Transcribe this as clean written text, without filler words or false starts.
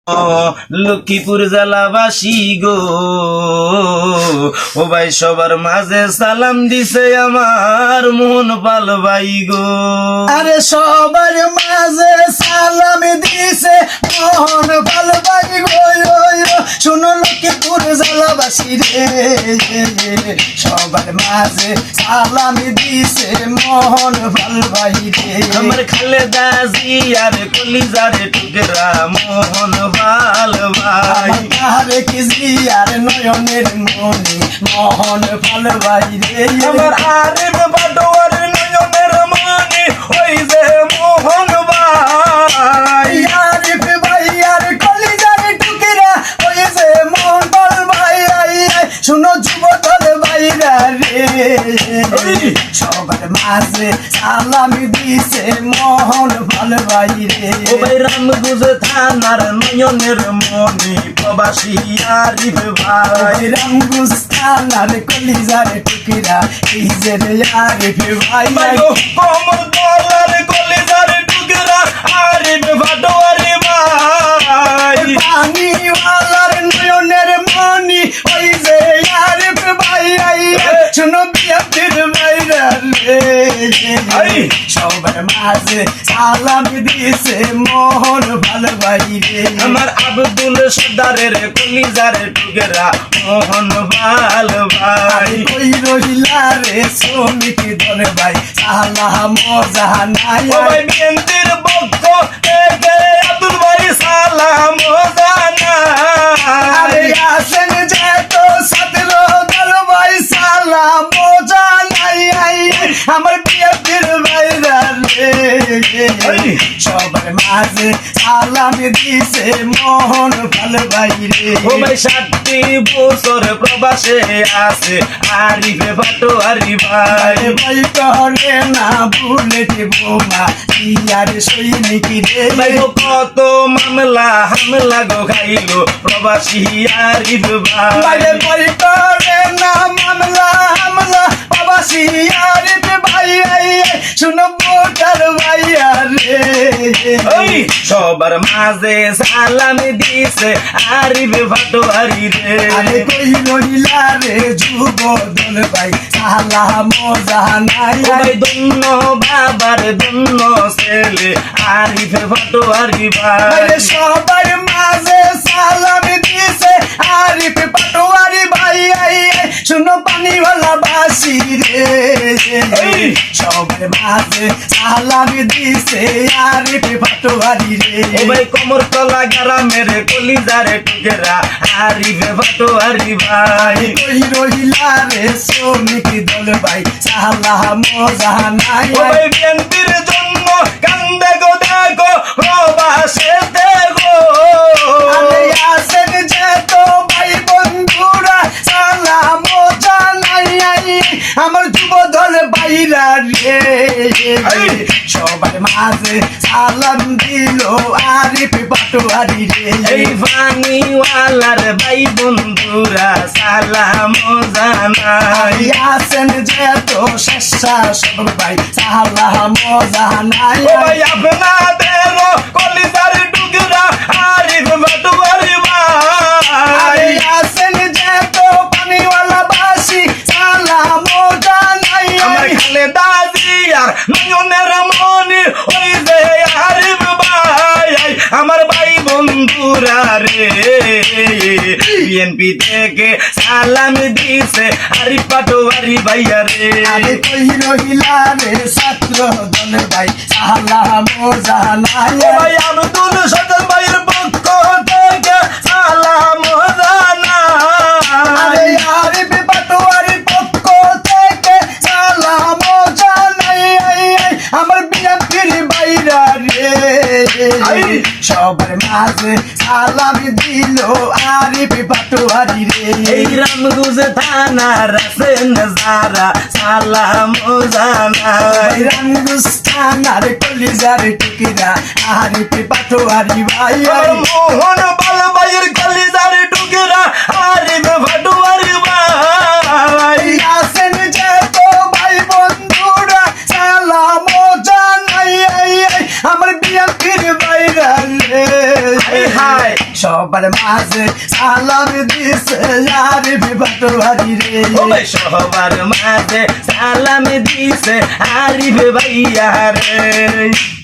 লক্ষ্মীপুর জেলাবাসী গো, ও ভাই সবার মাঝে সালাম দিছে আমার মোহন পাল ভাই গো। আরে সবার মাঝে সালাম দিছে মোহন পাল ভাই গো। শুনো লক্ষ্মীপুর জেলাবাসী রে, সবার মাঝে সালাম দিছে মোহন পাল ভাই রে। আমার খালেদা জিয়ার কলিজার টুকরা মোহন পাল ভাই, আরে কি জিয়ার নয়নের মনি মোহন পাল ভাই রে। আমার আরেফ বাটোয়ার নয়নের মনি ওই যে মোহন ভাই। আরিফ ভাই আর কলিজার টুকরা ওই যে মোহন পাল ভাই। শুনো যুবদল ভাইরা রে, সবার মাঝে সালাম দিছে মোহন পাল ভাই রে। ও ভাই রামগঞ্জ থানার নয়নের মনি প্রবাসী আরিফ ভাই, রামগঞ্জ থানার কলিজার টুকরা এই যে রে আরিফ ভাই। কমল দলার কলিজার টুকরা আরিফ বাটোয়ারি ভাই, পানিওয়ালার নয়নের মনি ওই যে আরিফ ভাই। শুনো বিয়াতির ভাইরা রে, সবার মাঝে সালাম দিছে মোহন পাল ভাই রে। আমার আব্দুল সর্দারের কলিজার টুকরা মোহন পাল ভাই, কই রহিলা রে শ্রমিক দল ভাই সালাম জানাই। ও ভাই বিএনপির পক্ষ থেকে আব্দুল ভাই সালাম আরে জানাই। আসেন যে তো ছাত্র দল ভাই সালাম জানাই। আমার বিয়াতির ভাইরা রে, সবার মাঝে সালাম দিছে মোহন পাল ভাই রে। ও ভাই 60 বছর প্রবাসে আছে আরিফ বাটোয়ারি ভাই, ভাই করে না বুলেট বোমা ইয়ার সৈনিক রে। ভাই গো কত মামলা হামলা গো খাইলো প্রবাসী আরিফ ভাই, ভাই ভাই করে না মামলা হামলা প্রবাসী আরিফ ভাই। শুনো ভোটার ভাইয়া রে, ওই সবার মাঝে সালাম দিছে আরিফ বাটোয়ারি রে। আরে কই রহিলা রে যুব দল ভাই সালাম জানাই। ও ভাই দন্ন বাবার দন্ন ছেলে আরিফ বাটোয়ারি ভাই, সবার মাঝে সালাম দিছে আরিফ পাটোয়ারি ভাই। শুনো পানিওয়ালা বাসি রে, সবার মাঝে সালাম দিছে আরিফ পাটোয়ারি রে। ও ভাই কমরতলা গ্রামের কলিজার টুকরা আরিফ বাটোয়ারি ভাই, কই রহিলা রে শ্রমিক দল ভাই সালাম জানাই। ও ভাই বিএনপির জন্য কান্দে গো দেখো প্রবাসেতে গো, আরে আসেন যে তো ভাই বন্ধুরা সালাম জানাই। আমার যুব দল ভাইরা রে, সবার মাঝে সালাম দিল আরিফ পাটোয়ারি রে। এই পানিওয়ালার ভাই বন্ধুরা সালাম জানাই। আসেন যে তো শেষা সব ভাই সালাম জানাই। ও ভাই আপনাদের কলিজার টুকরা আরিফ বাটোয়ারি ভাই, আসেন যে তো পানিওয়ালা বাসি সালাম জানাই। আমার খালেদা জিয়ার নয়নের মনি ওই যে আরিফ ভাই, আমার ভাই বন্ধুরা রে বিএনপি থেকে সালাম দিছে আরিফ বাটোয়ারি ভাইয়া রে। আরে কই রহিলা রে ছাত্র দল ভাই সালাম জানাই। ও ভাই আব্দুল সদর ভাইয়ের পক্ষ থেকে সালাম আরে জানাই। আরিফ পাটোয়ারি পক্ষ থেকে সালাম জানাই। আমার বিয়াতির বাইরা রে, সবার মাঝে সালাম দিল আরিফ পাটোয়ারি রে। এই রামগঞ্জ থানার আছেন যারা সালাম জানাই। রামগঞ্জ থানার কলিজার টুকরা আরিফ পাটোয়ারি ভাই। মোহন পাল ভাইয়ের কলিজার টুকরা আরিফ বাটোয়ারি ভাই, আসেন যে তো ভাই বন্ধুরা সালাম জানাই। আমার বিয়াতির বাইরা রে, হায় সবার মাঝে সালাম দিছে আরিফ পাটোয়ারি রে ও ভাই সবার মাঝে সালাম দিছে আরিফ ভাইয়া রে